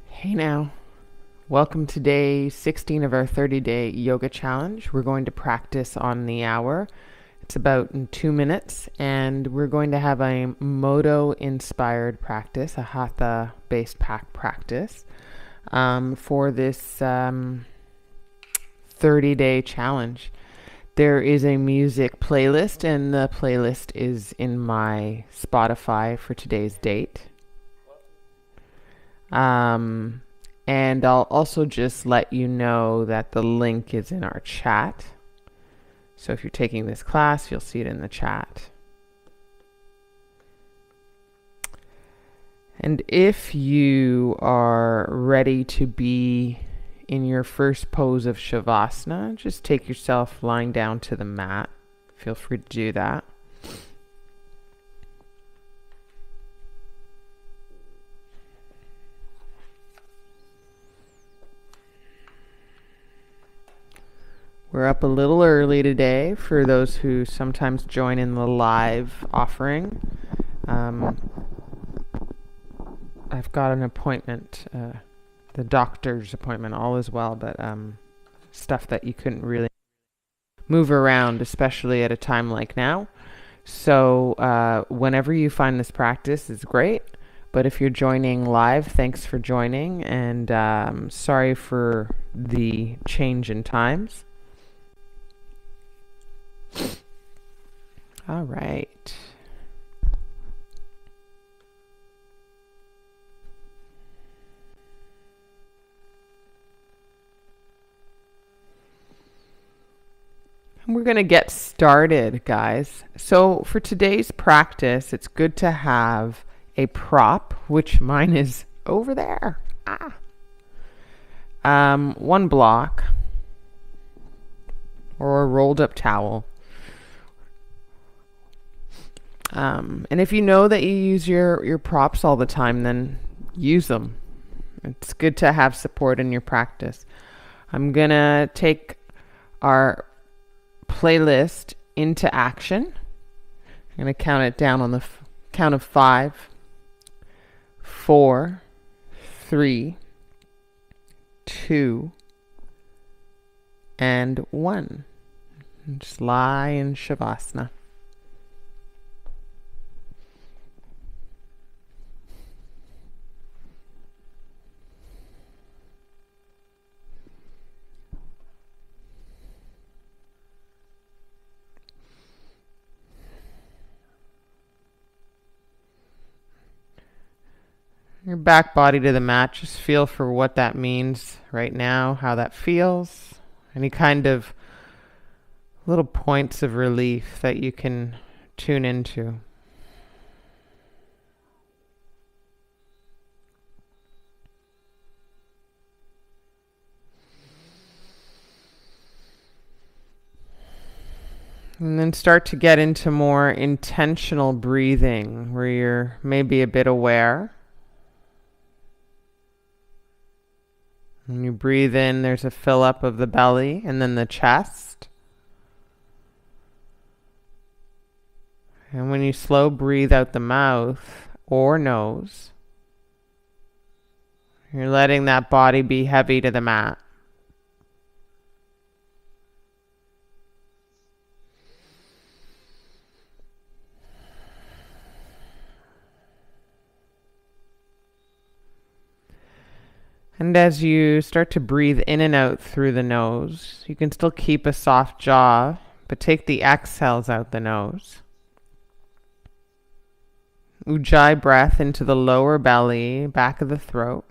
Hey now, welcome to day 16 of our 30-day yoga challenge. We're going to practice on the hour. It's about in 2 minutes, and we're going to have a MODO inspired practice, a hatha based practice for this 30-day challenge. There is a music playlist, and the playlist is in my Spotify for today's date. And I'll also just let you know that the link is in our chat. So if you're taking this class, you'll see it in the chat. And if you are ready to be in your first pose of Shavasana, just take yourself lying down to the mat. Feel free to do that. We're up a little early today for those who sometimes join in the live offering. I've got an appointment, the doctor's appointment, all is well, but stuff that you couldn't really move around, especially at a time like now. So whenever you find this practice, it's great. But if you're joining live, thanks for joining, and sorry for the change in times. All right. And we're going to get started, guys. So for today's practice, it's good to have a prop, which mine is over there. One block or a rolled up towel. And if you know that you use your props all the time, then use them. It's good to have support in your practice. I'm going to take our playlist into action. I'm going to count it down on the count of 5, 4, 3, 2, and 1. And just lie in Shavasana. Your back body to the mat, just feel for what that means right now, how that feels. Any kind of little points of relief that you can tune into. And then start to get into more intentional breathing, where you're maybe a bit aware. When you breathe in, there's a fill up of the belly and then the chest. And when you slow breathe out the mouth or nose, you're letting that body be heavy to the mat. And as you start to breathe in and out through the nose, you can still keep a soft jaw, but take the exhales out the nose. Ujjayi breath into the lower belly, back of the throat.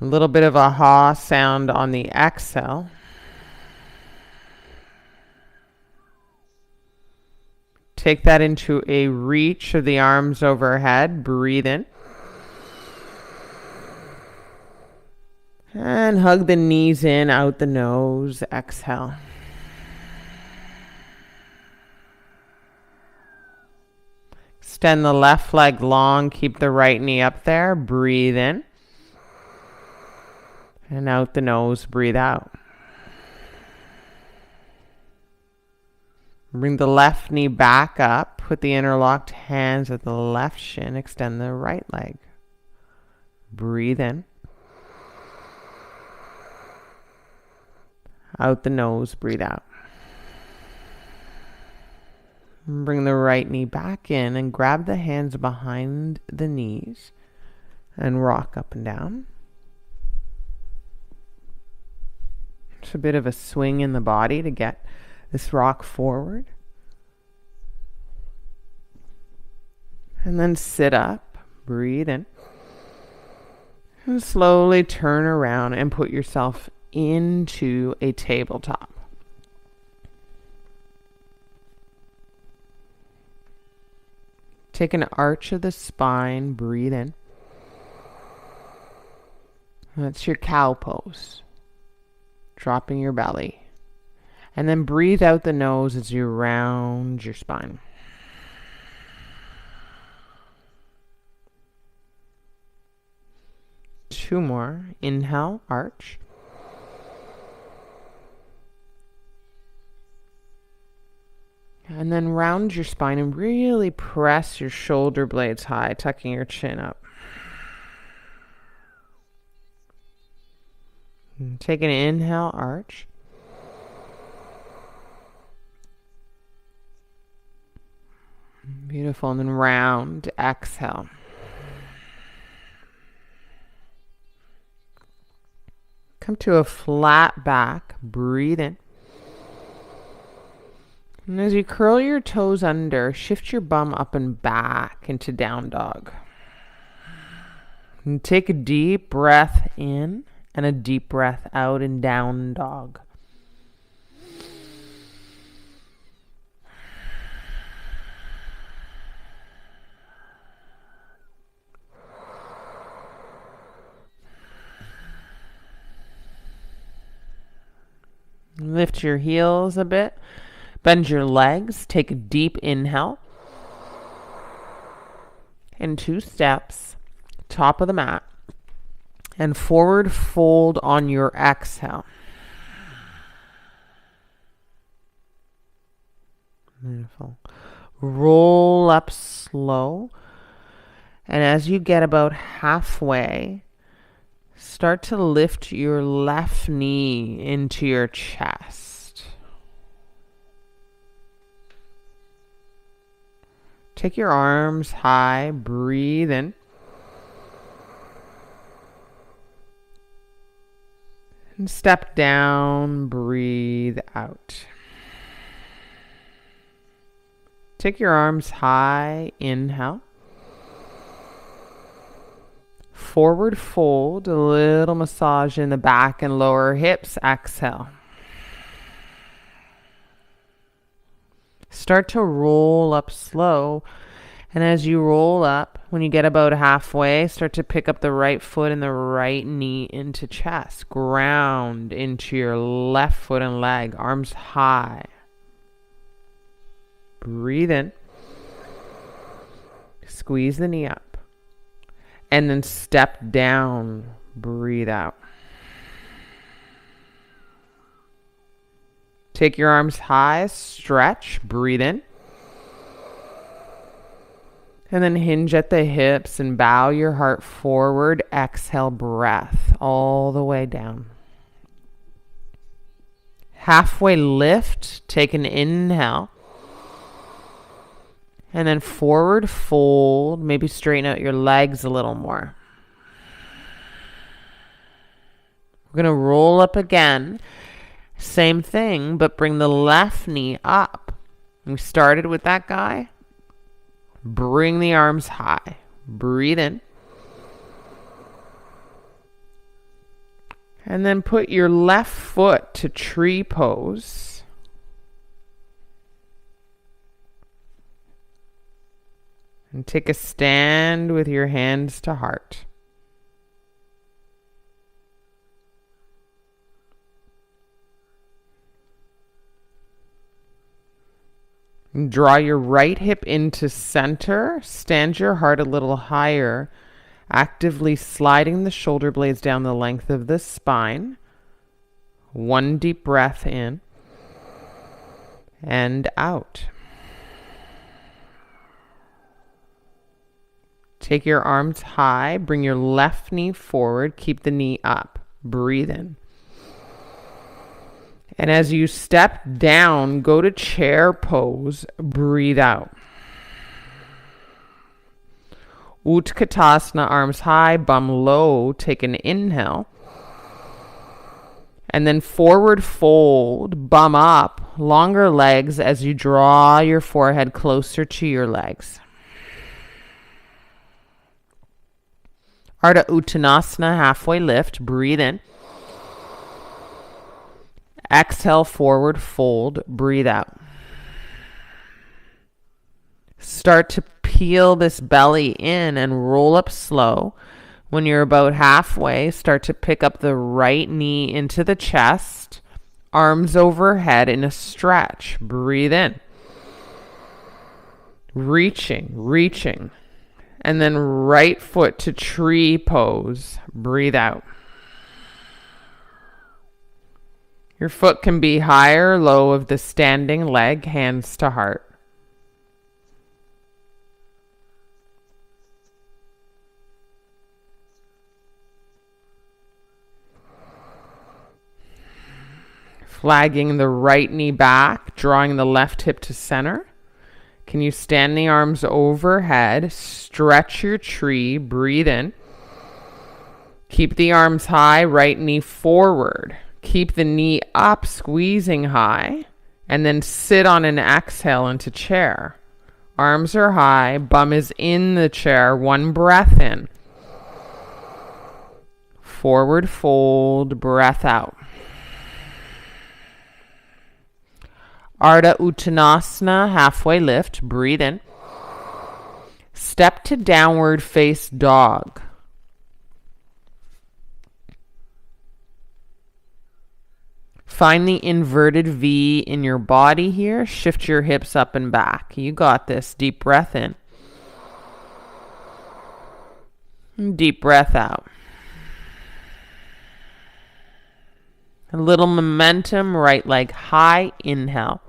A little bit of a ha sound on the exhale. Take that into a reach of the arms overhead. Breathe in. And hug the knees in, out the nose. Exhale. Extend the left leg long. Keep the right knee up there. Breathe in. And out the nose. Breathe out. Bring the left knee back up. Put the interlocked hands at the left shin. Extend the right leg. Breathe in. Out the nose. Breathe out. Bring the right knee back in and grab the hands behind the knees and rock up and down. It's a bit of a swing in the body to get this rock forward. And then sit up, breathe in, and slowly turn around and put yourself into a tabletop. Take an arch of the spine, breathe in. That's your cow pose. Dropping your belly. And then breathe out the nose as you round your spine. Two more. Inhale, arch. And then round your spine and really press your shoulder blades high, tucking your chin up. And take an inhale, arch. Beautiful. And then round, exhale. Come to a flat back, breathe in. And as you curl your toes under, shift your bum up and back into down dog. And take a deep breath in and a deep breath out in down dog. Lift your heels a bit. Bend your legs. Take a deep inhale. And 2 steps. Top of the mat. And forward fold on your exhale. Beautiful. Roll up slow. And as you get about halfway, start to lift your left knee into your chest. Take your arms high, breathe in. And step down, breathe out. Take your arms high, inhale. Forward fold, a little massage in the back and lower hips, exhale. Start to roll up slow, and as you roll up, when you get about halfway, start to pick up the right foot and the right knee into chest. Ground into your left foot and leg, arms high. Breathe in. Squeeze the knee up. And then step down, breathe out. Take your arms high, stretch, breathe in. And then hinge at the hips and bow your heart forward. Exhale, breath all the way down. Halfway lift, take an inhale. And then forward fold, maybe straighten out your legs a little more. We're going to roll up again. Same thing, but bring the left knee up. We started with that guy. Bring the arms high. Breathe in. And then put your left foot to tree pose. And take a stand with your hands to heart. Draw your right hip into center. Stand your heart a little higher, actively sliding the shoulder blades down the length of the spine. One deep breath in and out. Take your arms high. Bring your left knee forward. Keep the knee up. Breathe in. And as you step down, go to chair pose. Breathe out. Utkatasana, arms high, bum low. Take an inhale. And then forward fold, bum up, longer legs as you draw your forehead closer to your legs. Ardha Uttanasana, halfway lift. Breathe in. Exhale, forward fold. Breathe out. Start to peel this belly in and roll up slow. When you're about halfway, start to pick up the right knee into the chest. Arms overhead in a stretch. Breathe in. Reaching. And then right foot to tree pose. Breathe out. Your foot can be high or low of the standing leg, hands to heart. Flagging the right knee back, drawing the left hip to center. Can you stand the arms overhead? Stretch your tree. Breathe in. Keep the arms high, right knee forward. Keep the knee up, squeezing high. And then sit on an exhale into chair. Arms are high, bum is in the chair. One breath in. Forward fold, breath out. Ardha Uttanasana, halfway lift. Breathe in. Step to downward face dog. Find the inverted V in your body here. Shift your hips up and back. You got this. Deep breath in. Deep breath out. A little momentum, right leg high, inhale.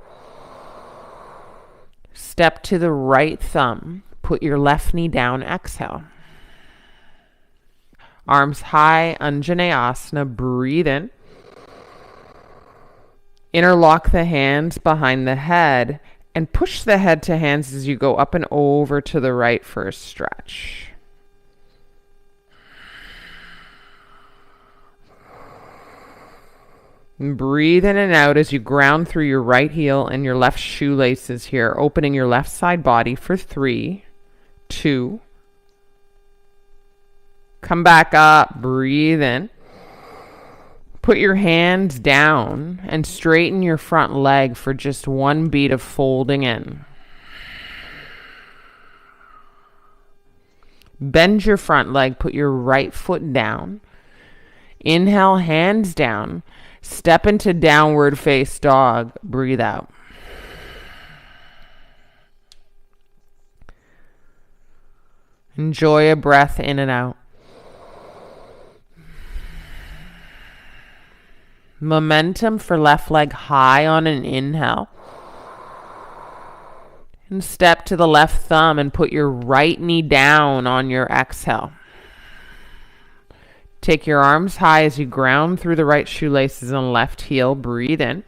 Step to the right thumb. Put your left knee down, exhale. Arms high, Anjaneyasana, breathe in. Interlock the hands behind the head and push the head to hands as you go up and over to the right for a stretch. And breathe in and out as you ground through your right heel and your left shoelaces here, opening your left side body for 3, 2. Come back up, breathe in. Put your hands down and straighten your front leg for just 1 beat of folding in. Bend your front leg, put your right foot down. Inhale, hands down. Step into downward face dog. Breathe out. Enjoy a breath in and out. Momentum for left leg high on an inhale. And step to the left thumb and put your right knee down on your exhale. Take your arms high as you ground through the right shoelaces and left heel. Breathe in.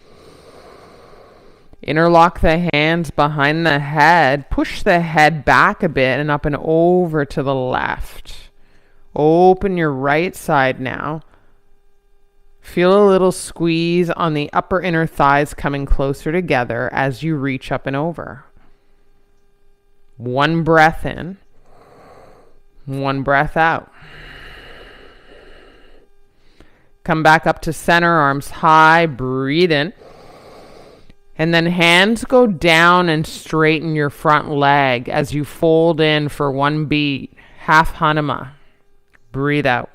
Interlock the hands behind the head. Push the head back a bit and up and over to the left. Open your right side now. Feel a little squeeze on the upper inner thighs coming closer together as you reach up and over. 1 breath in. 1 breath out. Come back up to center, arms high, breathe in. And then hands go down and straighten your front leg as you fold in for 1 beat. Half Hanuma. Breathe out.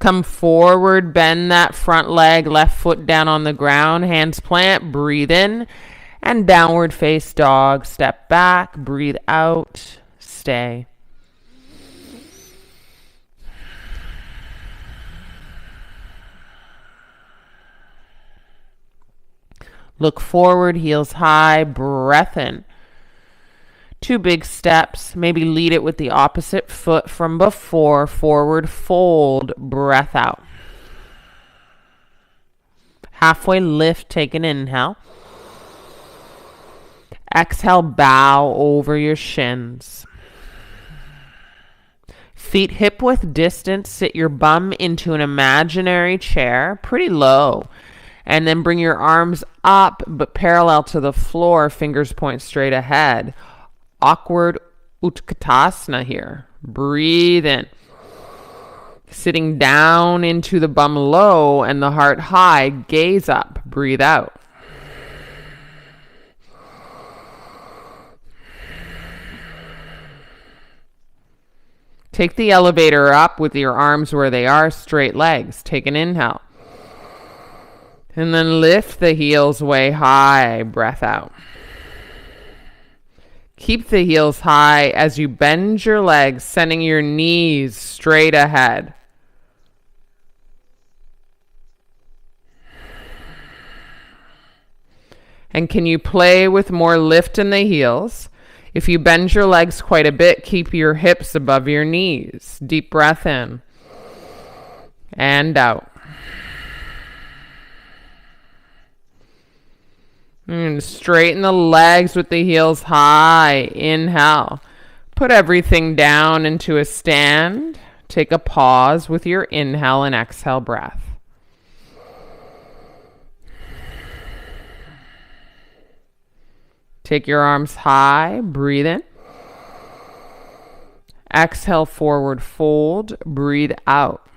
Come forward, bend that front leg, left foot down on the ground, hands plant, breathe in, and downward face dog. Step back, breathe out, stay. Look forward, heels high, breath in. 2 big steps, maybe lead it with the opposite foot from before, forward fold, breath out. Halfway lift, take an inhale. Exhale, bow over your shins. Feet hip width distance, sit your bum into an imaginary chair, pretty low. And then bring your arms up, but parallel to the floor, fingers point straight ahead. Awkward Utkatasana here. Breathe in. Sitting down into the bum low and the heart high, gaze up. Breathe out. Take the elevator up with your arms where they are, straight legs. Take an inhale. And then lift the heels way high. Breath out. Keep the heels high as you bend your legs, sending your knees straight ahead. And can you play with more lift in the heels? If you bend your legs quite a bit, keep your hips above your knees. Deep breath in and out. And straighten the legs with the heels high. Inhale. Put everything down into a stand. Take a pause with your inhale and exhale breath. Take your arms high. Breathe in. Exhale, forward fold. Breathe out.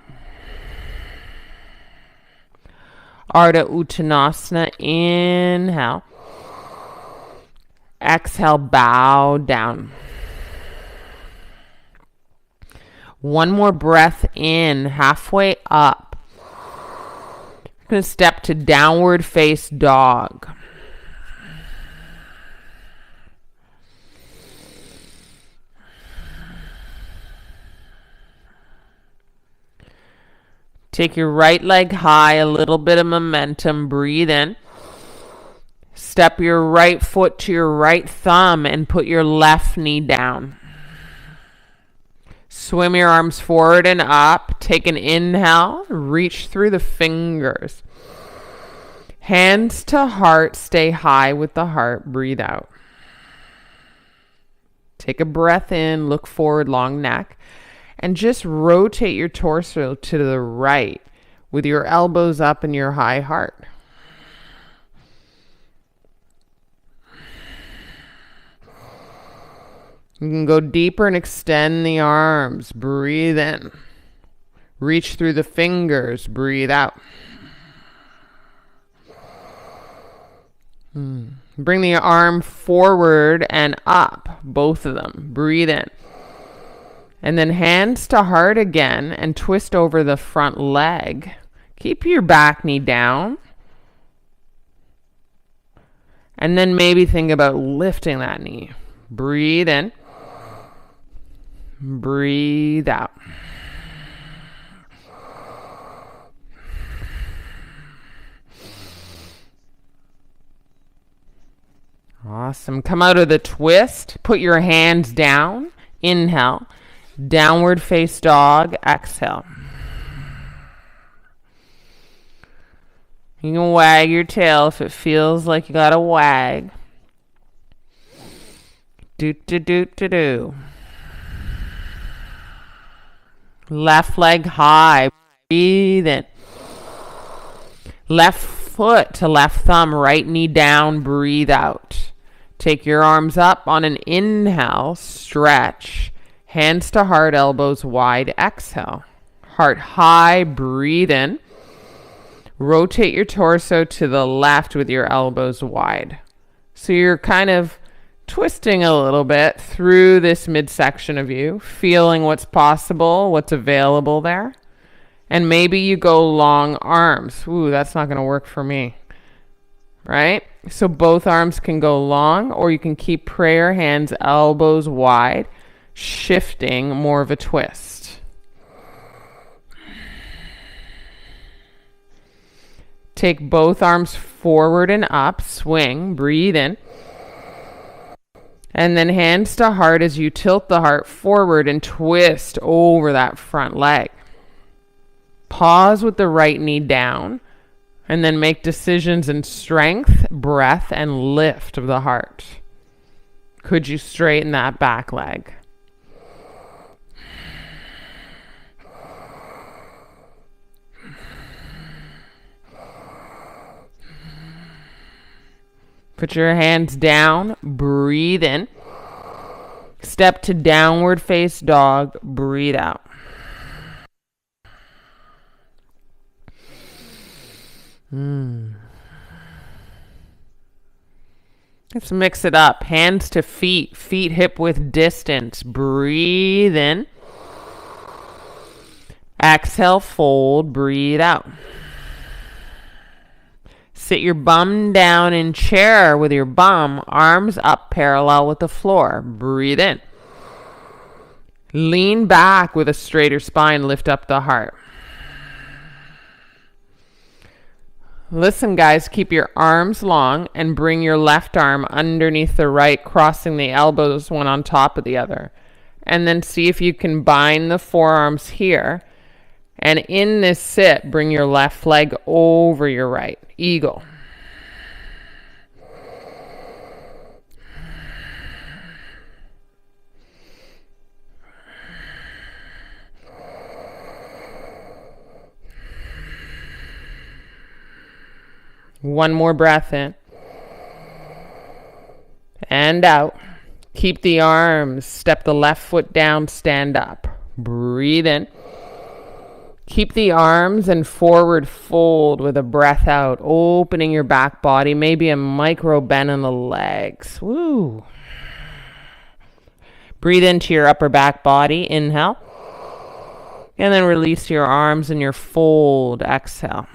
Ardha Uttanasana, inhale. Exhale, bow down. One more breath in, halfway up. I'm going to step to downward face dog. Take your right leg high, a little bit of momentum. Breathe in. Step your right foot to your right thumb and put your left knee down. Swim your arms forward and up. Take an inhale. Reach through the fingers. Hands to heart. Stay high with the heart. Breathe out. Take a breath in. Look forward, long neck. And just rotate your torso to the right with your elbows up and your high heart. You can go deeper and extend the arms. Breathe in. Reach through the fingers. Breathe out. Bring the arm forward and up, both of them. Breathe in. And then hands to heart again and twist over the front leg. Keep your back knee down. And then maybe think about lifting that knee. Breathe in. Breathe out. Awesome. Come out of the twist. Put your hands down. Inhale. Downward face dog. Exhale. You can wag your tail if it feels like you gotta wag. Do. Left leg high. Breathe in. Left foot to left thumb. Right knee down. Breathe out. Take your arms up on an inhale. Stretch. Hands to heart, elbows wide. Exhale. Heart high. Breathe in. Rotate your torso to the left with your elbows wide. So you're kind of twisting a little bit through this midsection of you, feeling what's possible, what's available there. And maybe you go long arms. Ooh, that's not going to work for me. Right? So both arms can go long, or you can keep prayer hands elbows wide, shifting more of a twist. Take both arms forward and up, swing, breathe in. And then hands to heart as you tilt the heart forward and twist over that front leg. Pause with the right knee down, and then make decisions in strength, breath, and lift of the heart. Could you straighten that back leg? Put your hands down, breathe in. Step to downward face dog, breathe out. Let's mix it up. Hands to feet, feet hip width distance. Breathe in. Exhale, fold, breathe out. Sit your bum down in chair with your bum, arms up parallel with the floor. Breathe in. Lean back with a straighter spine, lift up the heart. Listen, guys, keep your arms long and bring your left arm underneath the right, crossing the elbows one on top of the other. And then see if you can bind the forearms here. And in this sit, bring your left leg over your right. Eagle. One more breath in. And out. Keep the arms. Step the left foot down, stand up. Breathe in. Keep the arms and forward fold with a breath out, opening your back body, maybe a micro bend in the legs. Woo. Breathe into your upper back body, inhale. And then release your arms and your fold, exhale.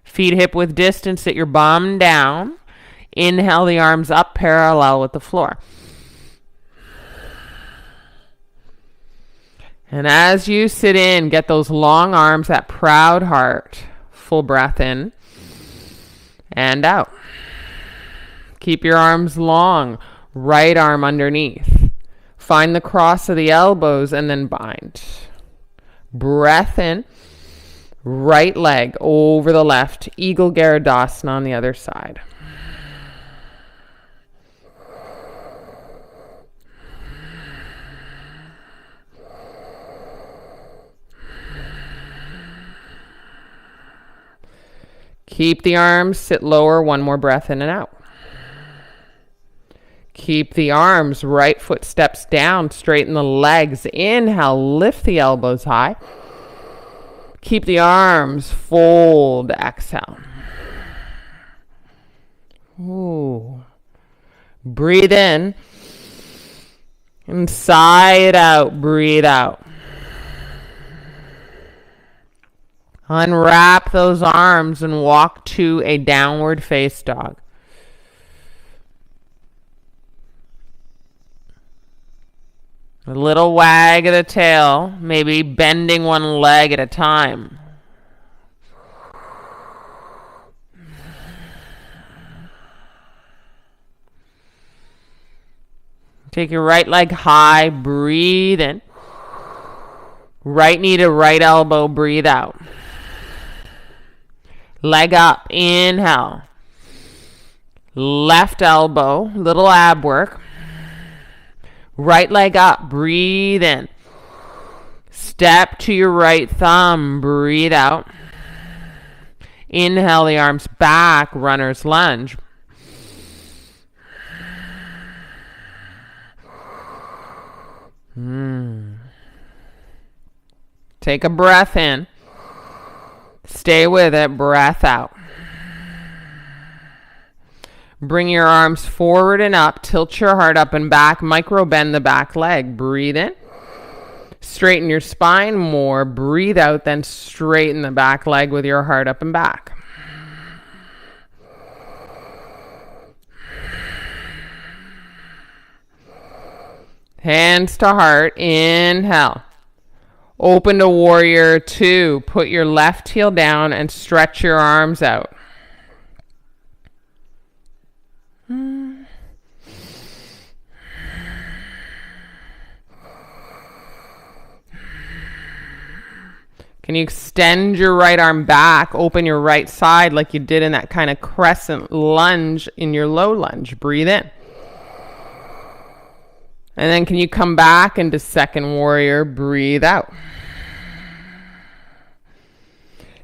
Feet hip width distance, sit your bum down. Inhale the arms up parallel with the floor. And as you sit in, get those long arms, that proud heart. Full breath in and out. Keep your arms long, right arm underneath. Find the cross of the elbows and then bind. Breath in. Right leg over the left. Eagle Garudasana on the other side. Keep the arms, sit lower, one more breath in and out. Keep the arms, right foot steps down, straighten the legs. Inhale, lift the elbows high. Keep the arms, fold, exhale. Ooh. Breathe in. And sigh it out, breathe out. Unwrap those arms and walk to a downward face dog. A little wag of the tail, maybe bending one leg at a time. Take your right leg high, breathe in. Right knee to right elbow, breathe out. Leg up, inhale. Left elbow, little ab work. Right leg up, breathe in. Step to your right thumb, breathe out. Inhale the arms back, runner's lunge. Take a breath in. Stay with it, breath out. Bring your arms forward and up. Tilt your heart up and back. Micro bend the back leg. Breathe in. Straighten your spine more. Breathe out, then straighten the back leg with your heart up and back. Hands to heart. Inhale. Open to warrior two. Put your left heel down and stretch your arms out. Can you extend your right arm back? Open your right side like you did in that kind of crescent lunge in your low lunge. Breathe in. And then can you come back into second warrior? Breathe out.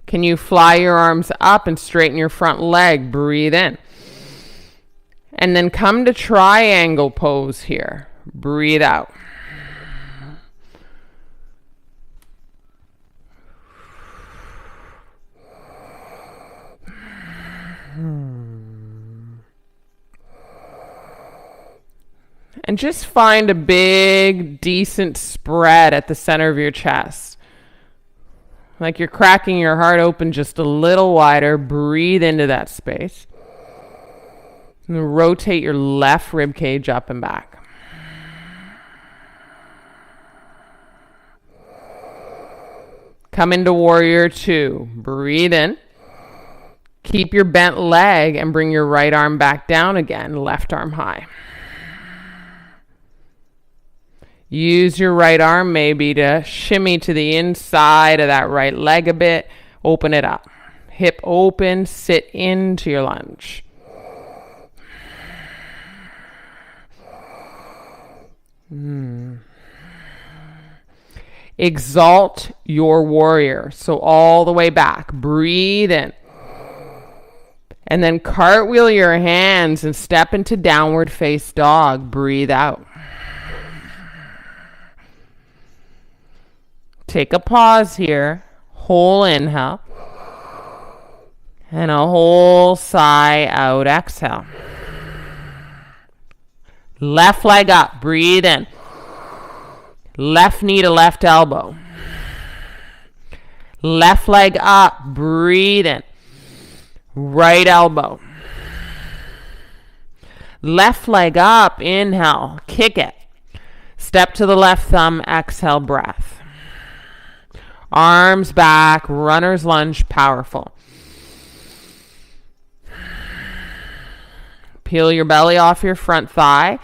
Can you fly your arms up and straighten your front leg? Breathe in. And then come to triangle pose here. Breathe out. And just find a big, decent spread at the center of your chest. Like you're cracking your heart open just a little wider. Breathe into that space. And rotate your left rib cage up and back. Come into warrior two. Breathe in. Keep your bent leg and bring your right arm back down again. Left arm high. Use your right arm maybe to shimmy to the inside of that right leg a bit. Open it up. Hip open, sit into your lunge. Exalt your warrior. So all the way back. Breathe in. And then cartwheel your hands and step into downward face dog. Breathe out. Take a pause here. Whole inhale. And a whole sigh out. Exhale. Left leg up. Breathe in. Left knee to left elbow. Left leg up. Breathe in. Right elbow. Left leg up. Inhale. Kick it. Step to the left thumb. Exhale. Breath. Arms back. Runner's lunge. Powerful. Peel your belly off your front thigh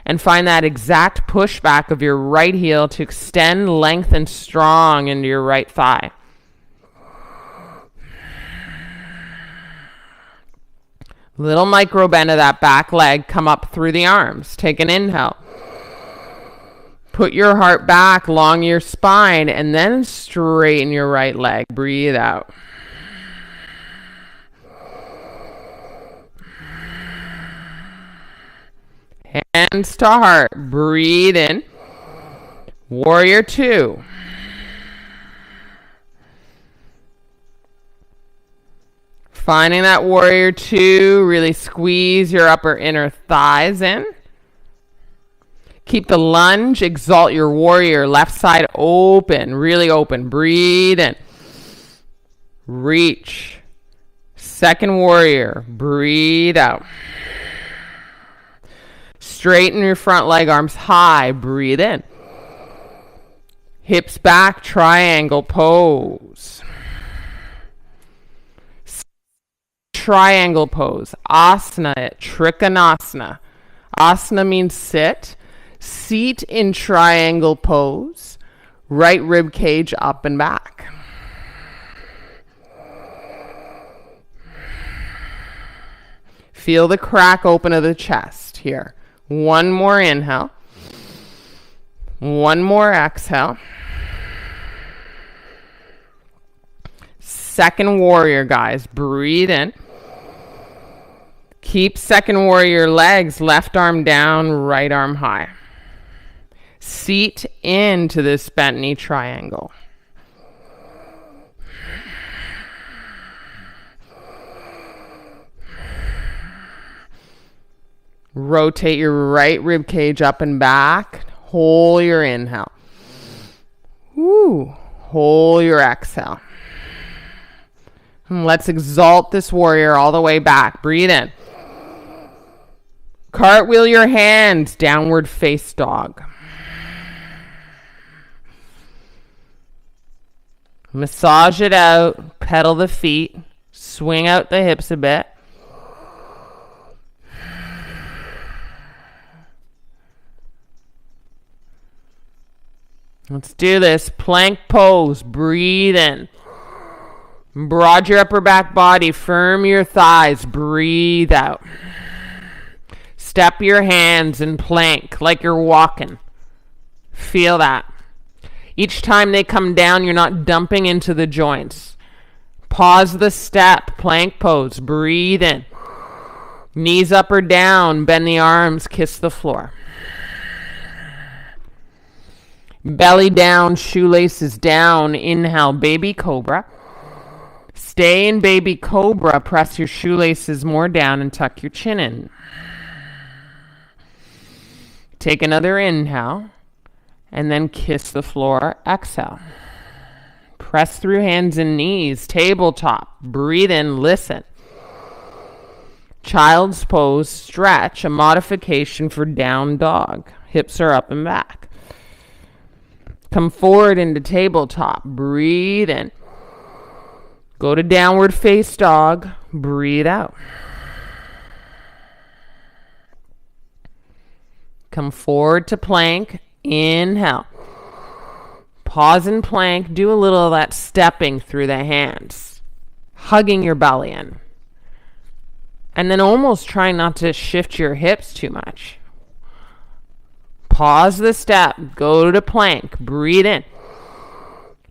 and find that exact pushback of your right heel to extend, lengthen strong into your right thigh. Little micro bend of that back leg. Come up through the arms. Take an inhale. Put your heart back along your spine and then straighten your right leg. Breathe out. Hands to heart. Breathe in. Warrior two. Finding that warrior two, really squeeze your upper inner thighs in. Keep the lunge, exalt your warrior, left side open, really open. Breathe in. Reach. Second warrior, breathe out. Straighten your front leg, arms high, breathe in. Hips back, triangle pose. Triangle pose, asana, trikonasana. Asana means sit. Seat in triangle pose. Right rib cage up and back. Feel the crack open of the chest here. One more inhale. One more exhale. Second warrior, guys. Breathe in. Keep second warrior legs, left arm down, right arm high. Seat into this bent knee triangle. Rotate your right rib cage up and back. Hold your inhale. Woo. Hold your exhale. And let's exalt this warrior all the way back. Breathe in. Cartwheel your hands, downward face dog. Massage it out, pedal the feet, swing out the hips a bit. Let's do this. Plank pose. Breathe in. Broad your upper back body. Firm your thighs. Breathe out. Step your hands in plank like you're walking. Feel that. Each time they come down, you're not dumping into the joints. Pause the step. Plank pose. Breathe in. Knees up or down. Bend the arms. Kiss the floor. Belly down, shoelaces down. Inhale, baby cobra. Stay in baby cobra. Press your shoelaces more down and tuck your chin in. Take another inhale and then kiss the floor. Exhale. Press through hands and knees. Tabletop. Breathe in, listen. Child's pose, stretch, a modification for down dog. Hips are up and back. Come forward into tabletop. Breathe in. Go to downward face dog. Breathe out. Come forward to plank. Inhale. Pause in plank. Do a little of that stepping through the hands. Hugging your belly in. And then almost trying not to shift your hips too much. Pause the step. Go to plank. Breathe in.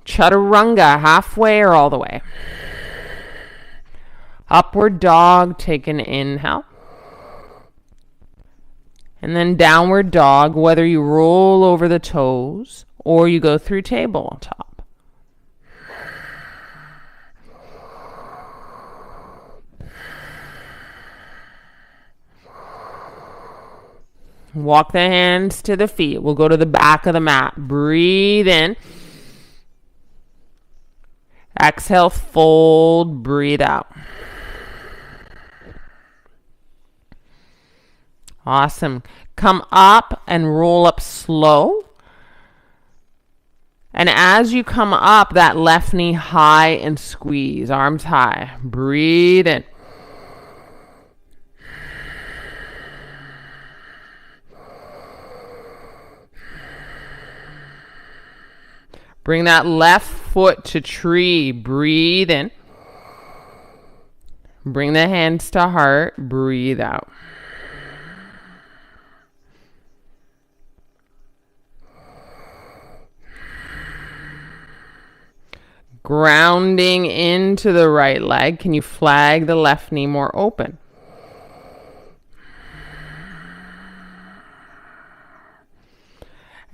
Chaturanga, halfway or all the way. Upward dog. Take an inhale. And then downward dog, whether you roll over the toes or you go through tabletop. Walk the hands to the feet. We'll go to the back of the mat. Breathe in. Exhale, fold, breathe out. Awesome. Come up and roll up slow. And as you come up, that left knee high and squeeze. Arms high. Breathe in. Bring that left foot to tree. Breathe in. Bring the hands to heart. Breathe out. Grounding into the right leg. Can you flag the left knee more open?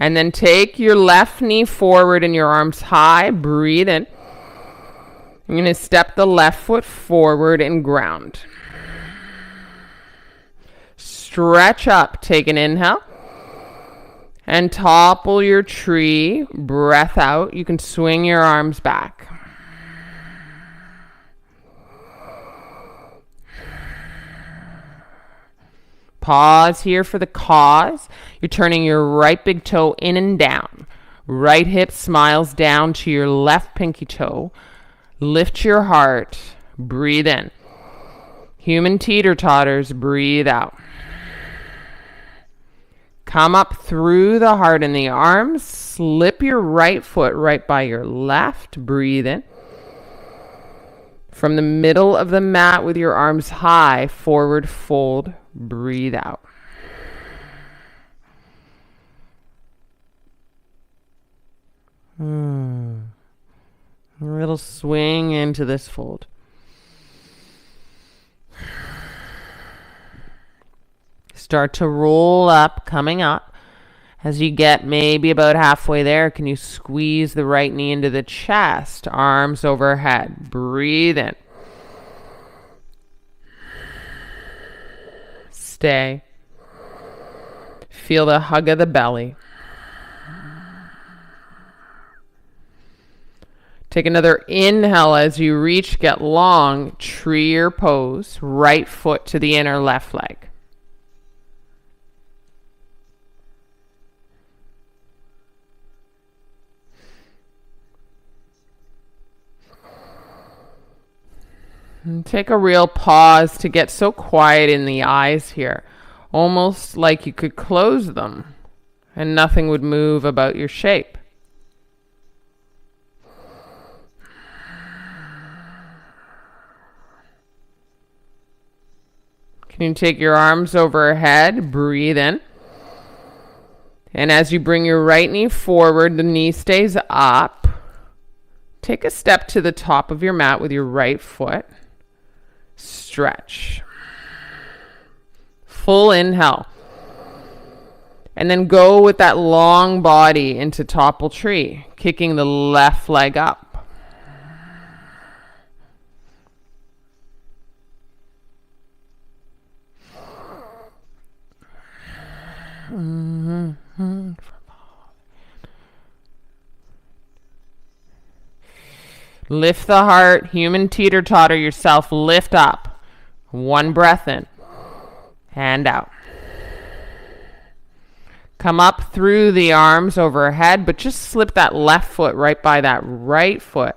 And then take your left knee forward and your arms high. Breathe in. You're going to step the left foot forward and ground. Stretch up. Take an inhale. And topple your tree. Breath out. You can swing your arms back. Pause here for the cause. You're turning your right big toe in and down. Right hip smiles down to your left pinky toe. Lift your heart. Breathe in. Human teeter-totters. Breathe out. Come up through the heart and the arms. Slip your right foot right by your left. Breathe in. From the middle of the mat with your arms high, forward fold. Breathe out. A little swing into this fold. Start to roll up, coming up. As you get maybe about halfway there, can you squeeze the right knee into the chest, arms overhead. Breathe in. Stay. Feel the hug of the belly. Take another inhale as you reach, get long, tree or pose, right foot to the inner left leg. And take a real pause to get so quiet in the eyes here, almost like you could close them and nothing would move about your shape. Can you take your arms overhead, breathe in. And as you bring your right knee forward, the knee stays up. Take a step to the top of your mat with your right foot. Stretch. Full inhale. And then go with that long body into topple tree, kicking the left leg up. Lift the heart, human teeter-totter yourself, lift up. One breath in and out. Come up through the arms overhead, but just slip that left foot right by that right foot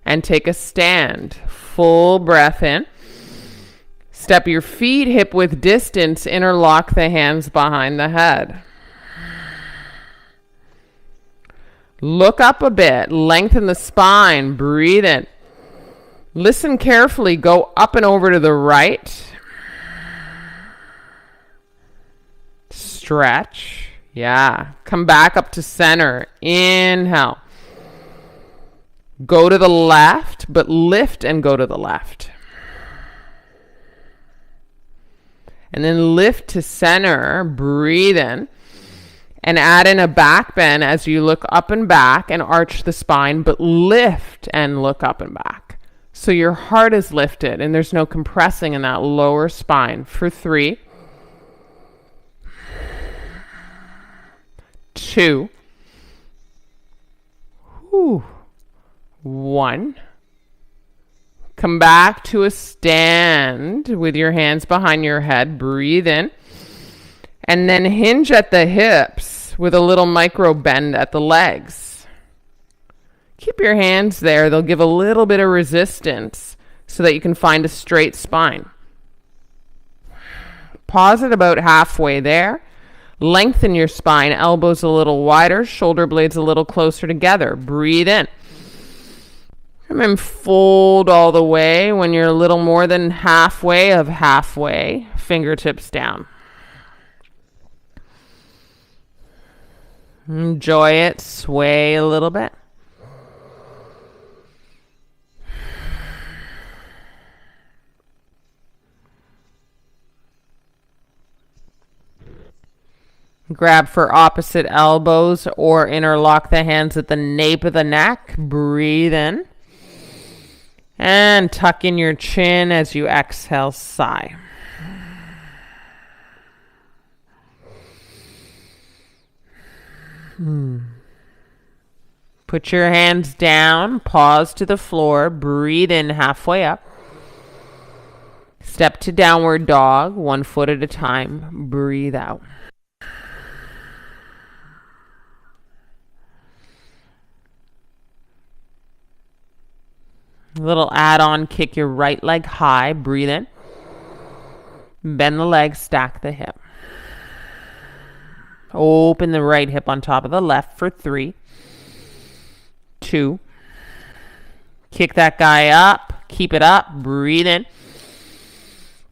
and take a stand. Full breath in. Step your feet hip width distance, interlock the hands behind the head. Look up a bit, lengthen the spine, breathe in. Listen carefully, go up and over to the right. Stretch, yeah. Come back up to center, inhale. Go to the left, but lift and go to the left. And then lift to center, breathe in. And add in a back bend as you look up and back and arch the spine, but lift and look up and back. So your heart is lifted and there's no compressing in that lower spine. For 3, 2, 1. Come back to a stand with your hands behind your head. Breathe in. And then hinge at the hips with a little micro bend at the legs. Keep your hands there. They'll give a little bit of resistance so that you can find a straight spine. Pause at about halfway there. Lengthen your spine, elbows a little wider, shoulder blades a little closer together. Breathe in. And then fold all the way when you're a little more than halfway of halfway. Fingertips down. Enjoy it. Sway a little bit. Grab for opposite elbows or interlock the hands at the nape of the neck. Breathe in. And tuck in your chin as you exhale, sigh. Put your hands down, pause to the floor, breathe in halfway up. Step to downward dog, 1 foot at a time, breathe out. A little add-on, kick your right leg high, breathe in. Bend the leg, stack the hip. Open the right hip on top of the left for 3, 2. Kick that guy up. Keep it up. Breathe in.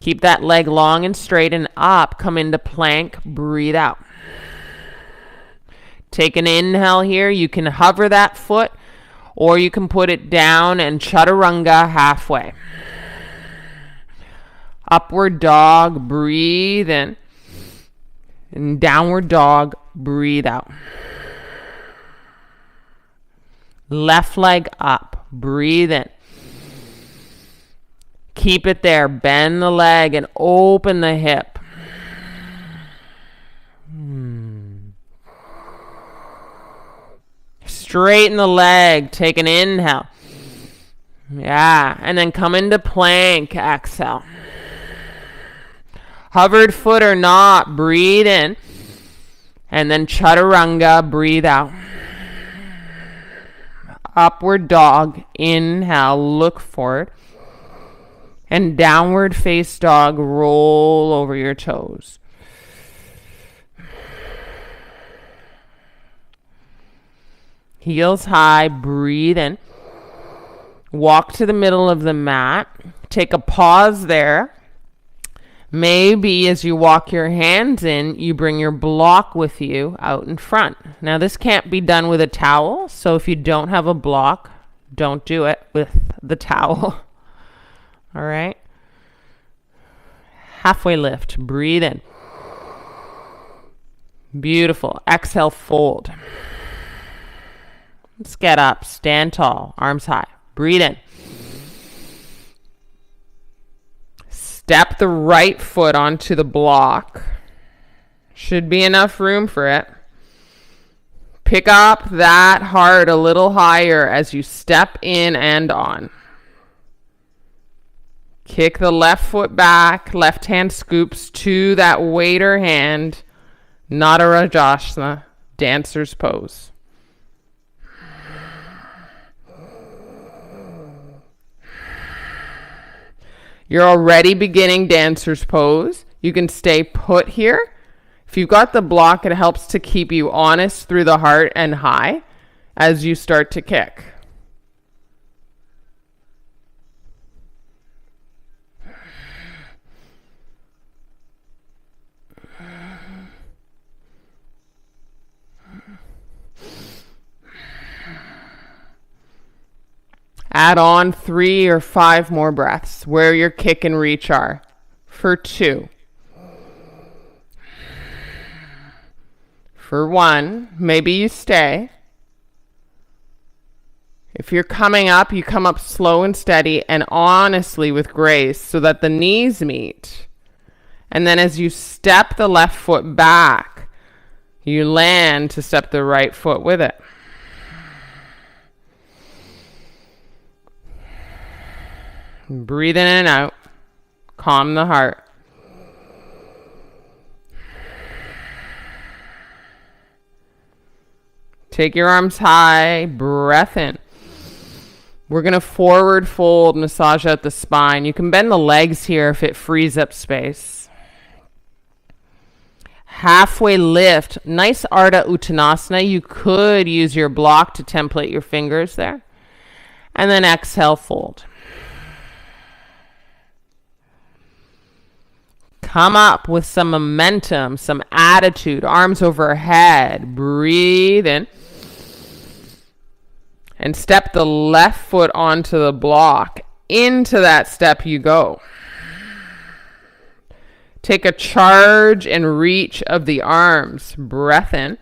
Keep that leg long and straight and up. Come into plank. Breathe out. Take an inhale here. You can hover that foot or you can put it down and chaturanga halfway. Upward dog. Breathe in. And downward dog, breathe out. Left leg up, breathe in. Keep it there, bend the leg and open the hip. straighten the leg. Take an inhale. Yeah, and then come into plank. Exhale. Hovered foot or not, breathe in. And then chaturanga, breathe out. Upward dog, inhale, look forward. And downward face dog, roll over your toes. Heels high, breathe in. Walk to the middle of the mat. Take a pause there. Maybe as you walk your hands in, you bring your block with you out in front. Now this can't be done with a towel, so if you don't have a block, don't do it with the towel. All right? Halfway lift, breathe in. Beautiful. Exhale, fold. Let's get up, stand tall, arms high. Breathe in. Step the right foot onto the block. Should be enough room for it. Pick up that heart a little higher as you step in and on. Kick the left foot back. Left hand scoops to that waiter hand. Not a Rajasana. Dancer's pose. You're already beginning dancer's pose. You can stay put here. If you've got the block, it helps to keep you honest through the heart and high as you start to kick. Add on 3 or 5 more breaths where your kick and reach are. For 2. For 1, maybe you stay. If you're coming up, you come up slow and steady and honestly with grace so that the knees meet. And then as you step the left foot back, you land to step the right foot with it. Breathe in and out. Calm the heart. Take your arms high. Breath in. We're going to forward fold, massage out the spine. You can bend the legs here if it frees up space. Halfway lift. Nice Ardha Uttanasana. You could use your block to template your fingers there. And then exhale, fold. Come up with some momentum, some attitude, arms overhead. Breathe in. And step the left foot onto the block. Into that step you go. Take a charge and reach of the arms. Breath in.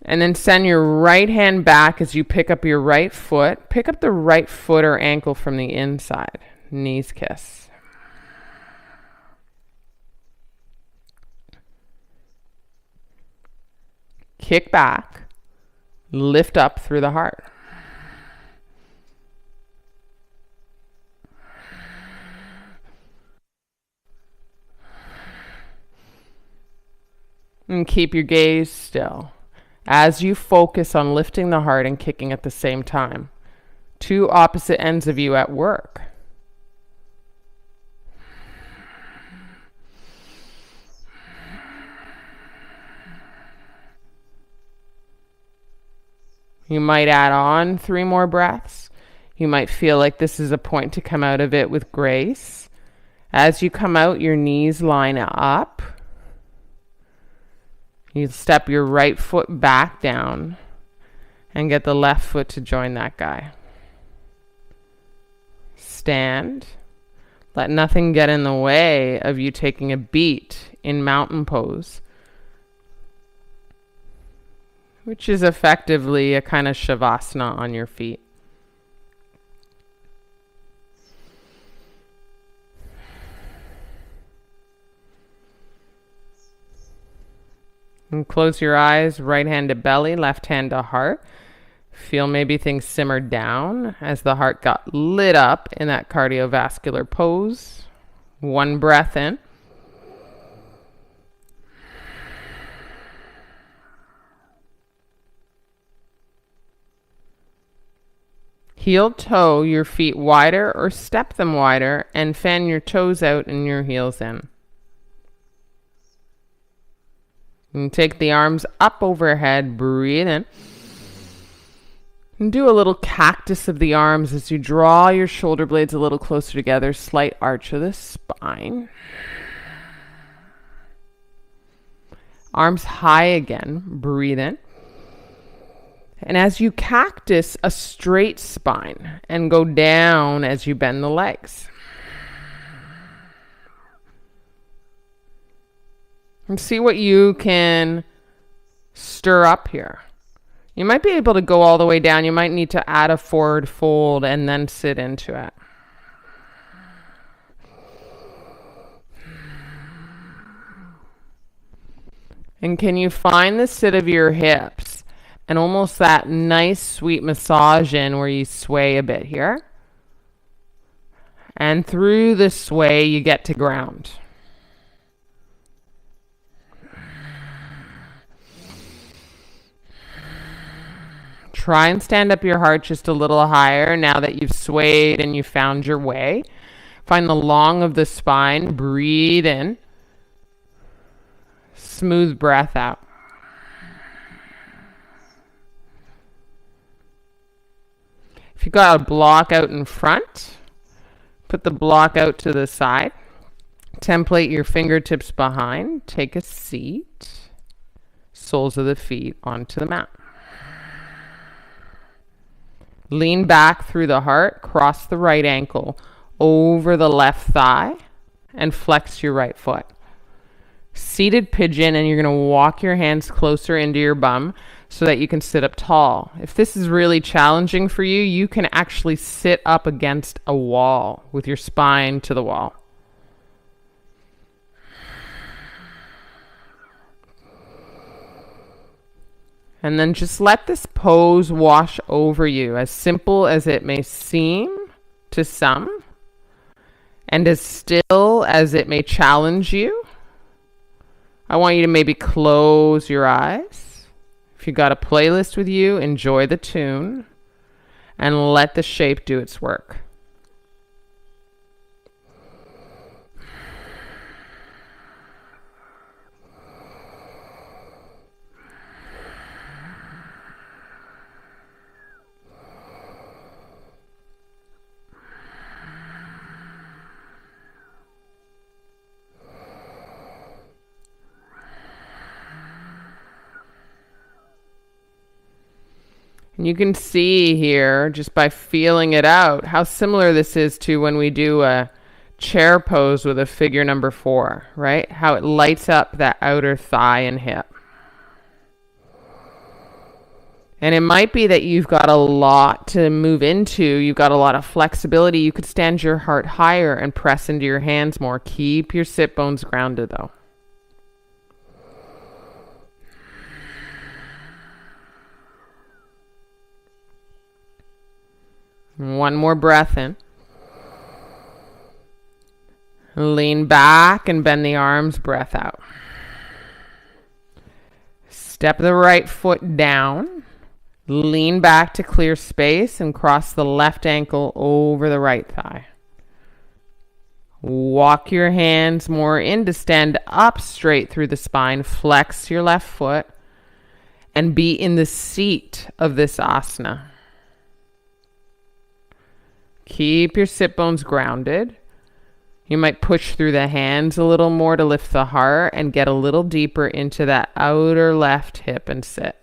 And then send your right hand back as you pick up your right foot. Pick up the right foot or ankle from the inside. Knees kiss. Kick back, lift up through the heart. And keep your gaze still as you focus on lifting the heart and kicking at the same time. 2 opposite ends of you at work. You might add on 3 more breaths. You might feel like this is a point to come out of it with grace. As you come out, your knees line up. You step your right foot back down and get the left foot to join that guy. Stand. Let nothing get in the way of you taking a beat in mountain pose, which is effectively a kind of shavasana on your feet. And close your eyes, right hand to belly, left hand to heart. Feel maybe things simmer down as the heart got lit up in that cardiovascular pose. One breath in. Heel toe your feet wider or step them wider and fan your toes out and your heels in. And take the arms up overhead, breathe in. And do a little cactus of the arms as you draw your shoulder blades a little closer together, slight arch of the spine. Arms high again, breathe in. And as you cactus, a straight spine and go down as you bend the legs. And see what you can stir up here. You might be able to go all the way down. You might need to add a forward fold and then sit into it. And can you find the sit of your hips and almost that nice sweet massage in where you sway a bit here? And through the sway, you get to ground. Try and stand up your heart just a little higher now that you've swayed and you found your way. Find the long of the spine. Breathe in. Smooth breath out. If you've got a block out in front, put the block out to the side. Template your fingertips behind. Take a seat. Soles of the feet onto the mat. Lean back through the heart, cross the right ankle over the left thigh, and flex your right foot. Seated pigeon, and you're going to walk your hands closer into your bum so that you can sit up tall. If this is really challenging for you, you can actually sit up against a wall with your spine to the wall. And then just let this pose wash over you, as simple as it may seem to some, and as still as it may challenge you. I want you to maybe close your eyes. If you got a playlist with you, enjoy the tune and let the shape do its work. And you can see here, just by feeling it out, how similar this is to when we do a chair pose with a figure number 4, right? How it lights up that outer thigh and hip. And it might be that you've got a lot to move into. You've got a lot of flexibility. You could stand your heart higher and press into your hands more. Keep your sit bones grounded though. One more breath in. Lean back and bend the arms, breath out. Step the right foot down. Lean back to clear space and cross the left ankle over the right thigh. Walk your hands more in to stand up straight through the spine. Flex your left foot and be in the seat of this asana. Keep your sit bones grounded. You might push through the hands a little more to lift the heart and get a little deeper into that outer left hip and sit.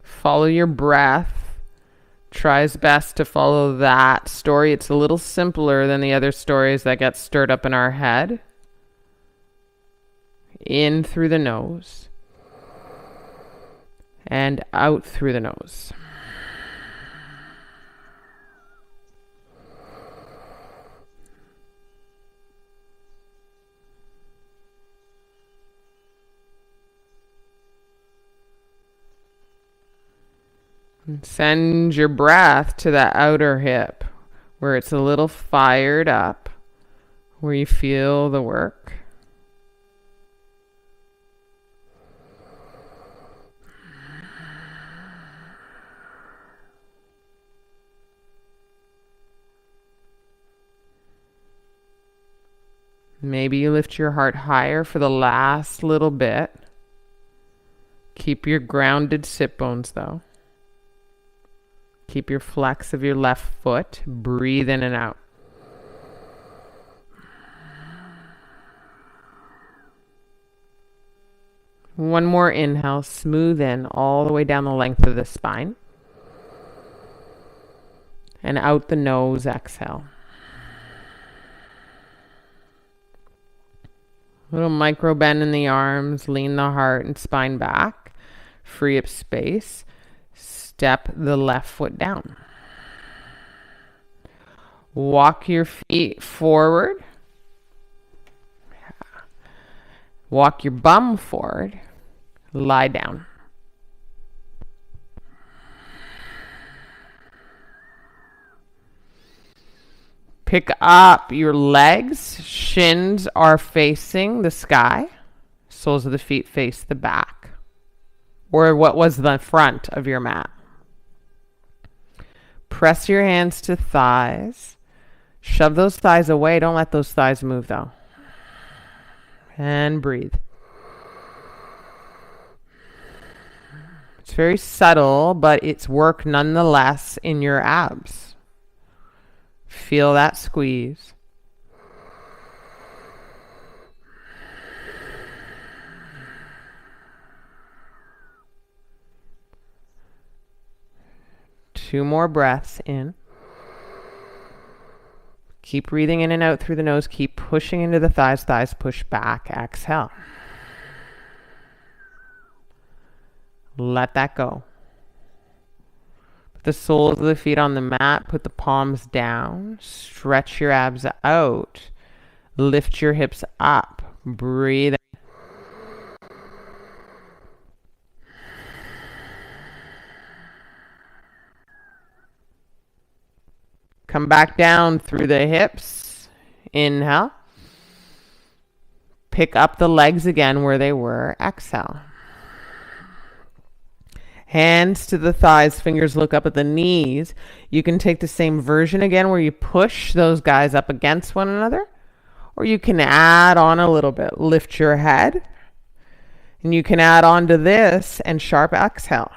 Follow your breath. Try as best to follow that story. It's a little simpler than the other stories that get stirred up in our head. In through the nose. and out through the nose. And send your breath to that outer hip where it's a little fired up, where you feel the work. Maybe you lift your heart higher for the last little bit. Keep your grounded sit bones though. Keep your flex of your left foot. Breathe in and out. One more inhale, smooth in all the way down the length of the spine. And out the nose, exhale. Little micro bend in the arms, lean the heart and spine back. Free up space. Step the left foot down. Walk your feet forward. Walk your bum forward. Lie down. Pick up your legs. Shins are facing the sky. Soles of the feet face the back, or what was the front of your mat. Press your hands to thighs. Shove those thighs away. Don't let those thighs move though. And breathe. It's very subtle, but it's work nonetheless in your abs. Feel that squeeze. Two more breaths in. Keep breathing in and out through the nose. Keep pushing into the thighs. Thighs push back. Exhale. Let that go. Put the soles of the feet on the mat. Put the palms down. Stretch your abs out. Lift your hips up. Breathe. Come back down through the hips. Inhale. Pick up the legs again where they were. Exhale. Hands to the thighs, fingers look up at the knees. You can take the same version again where you push those guys up against one another. Or you can add on a little bit. Lift your head. And you can add on to this and sharp exhale.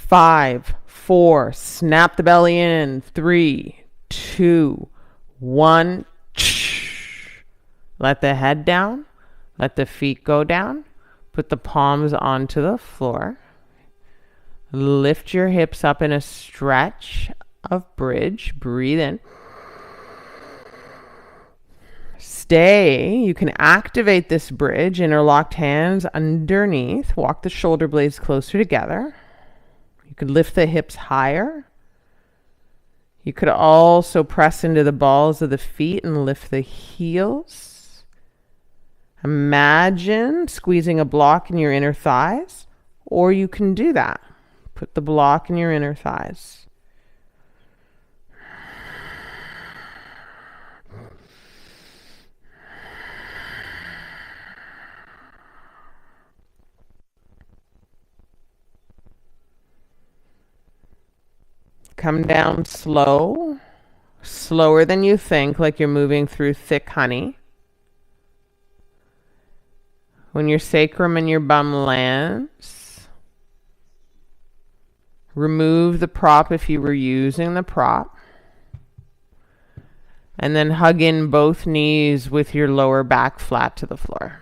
5, 4, snap the belly in. 3, 2, 1. Let the head down. Let the feet go down. Put the palms onto the floor. Lift your hips up in a stretch of bridge. Breathe in. Stay. You can activate this bridge. Interlocked hands underneath. Walk the shoulder blades closer together. You could lift the hips higher. You could also press into the balls of the feet and lift the heels. Imagine squeezing a block in your inner thighs, or you can do that. Put the block in your inner thighs. Come down slow, slower than you think, like you're moving through thick honey. When your sacrum and your bum lands, remove the prop if you were using the prop. And then hug in both knees with your lower back flat to the floor.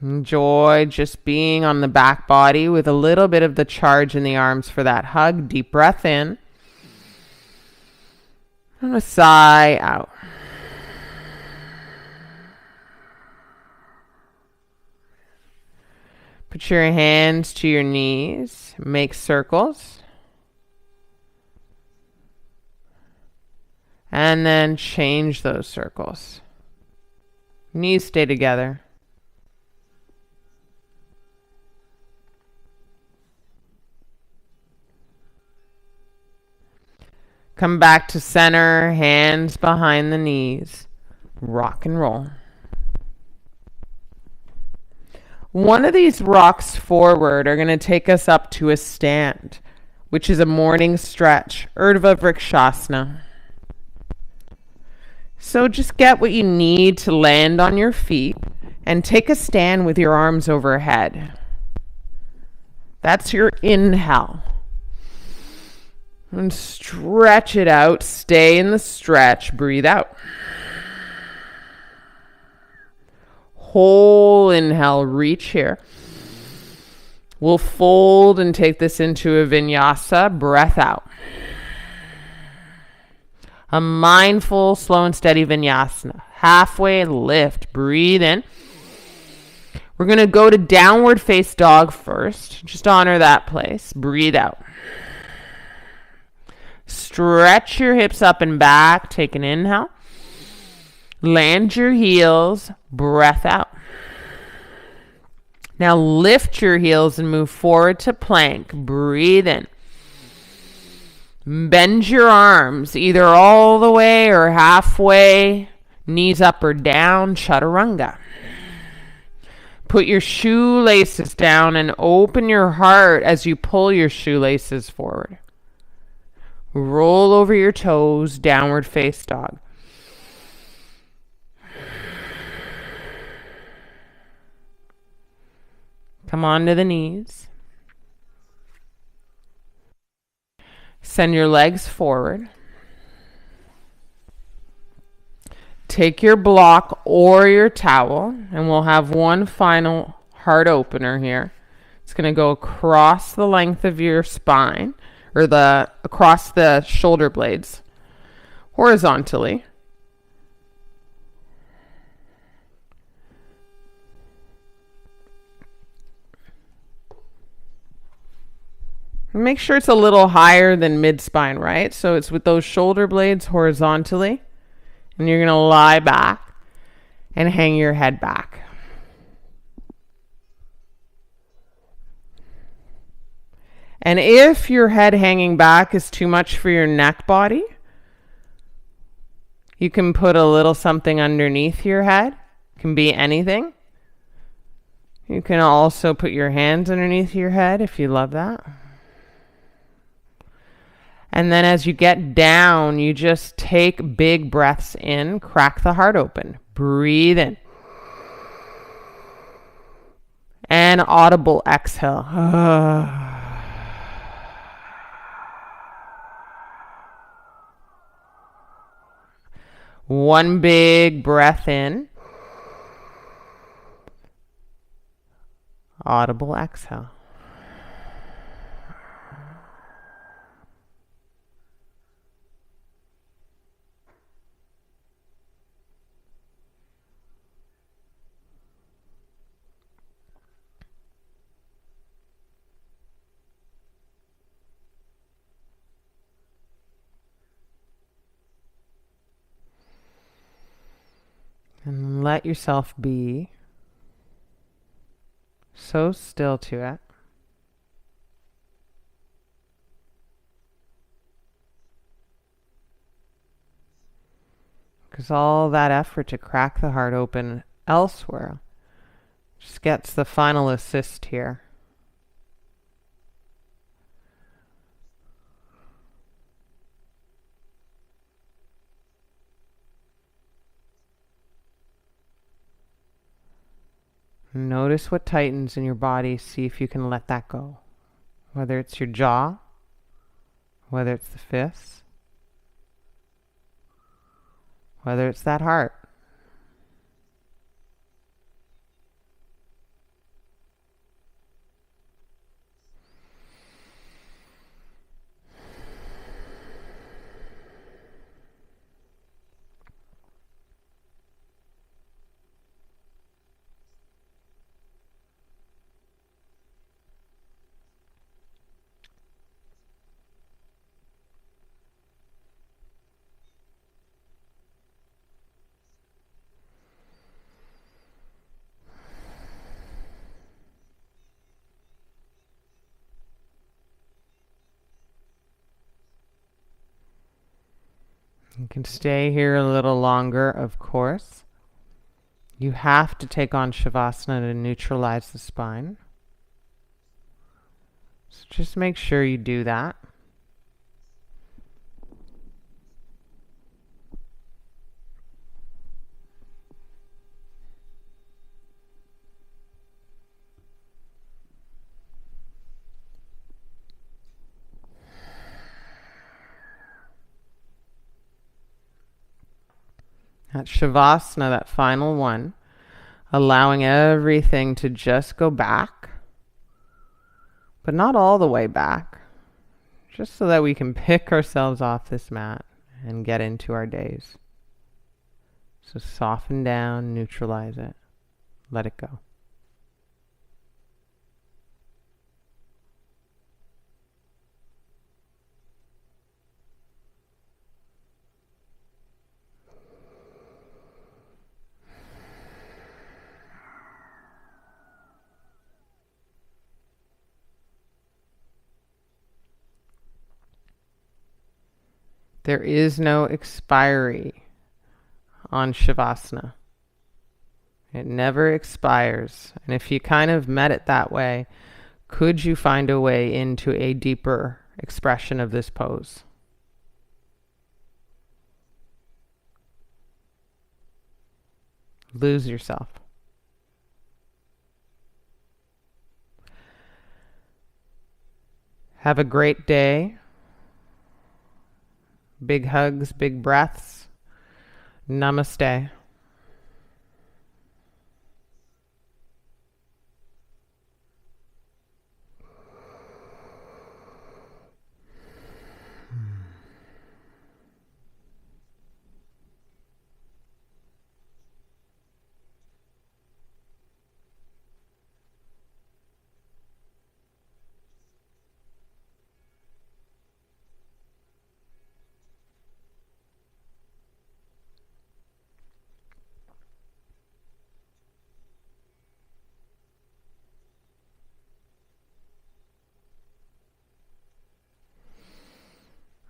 Enjoy just being on the back body with a little bit of the charge in the arms for that hug. Deep breath in. And a sigh out. Put your hands to your knees. Make circles. And then change those circles. Knees stay together. Come back to center, hands behind the knees. Rock and roll. One of these rocks forward are going to take us up to a stand, which is a morning stretch, Urdhva Vrikshasana. So just get what you need to land on your feet and take a stand with your arms overhead. That's your inhale. And stretch it out. Stay in the stretch. Breathe out. Whole inhale. Reach here. We'll fold and take this into a vinyasa. Breath out. A mindful, slow and steady vinyasa. Halfway lift. Breathe in. We're going to go to downward face dog first. Just honor that place. Breathe out. Stretch your hips up and back. Take an inhale. Land your heels. Breath out. Now lift your heels and move forward to plank. Breathe in. Bend your arms either all the way or halfway. Knees up or down. Chaturanga. Put your shoelaces down and open your heart as you pull your shoelaces forward. Roll over your toes, downward face dog. Come onto the knees. Send your legs forward. Take your block or your towel, and we'll have one final heart opener here. It's going to go across the length of your spine, or across the shoulder blades, horizontally. Make sure it's a little higher than mid-spine, right? So it's with those shoulder blades horizontally, and you're going to lie back and hang your head back. And if your head hanging back is too much for your neck body, you can put a little something underneath your head. It can be anything. You can also put your hands underneath your head if you love that. And then as you get down, you just take big breaths in, crack the heart open. Breathe in. And audible exhale. One big breath in. Audible exhale. And let yourself be so still to it. Because all that effort to crack the heart open elsewhere just gets the final assist here. Notice what tightens in your body. See if you can let that go. Whether it's your jaw, whether it's the fists, whether it's that heart. You can stay here a little longer, of course. You have to take on Shavasana to neutralize the spine. So just make sure you do that. That Shavasana, that final one, allowing everything to just go back, but not all the way back, just so that we can pick ourselves off this mat and get into our days. So soften down, neutralize it, let it go. There is no expiry on Shavasana. It never expires. And if you kind of met it that way, could you find a way into a deeper expression of this pose? Lose yourself. Have a great day. Big hugs, big breaths. Namaste.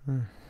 Hmm.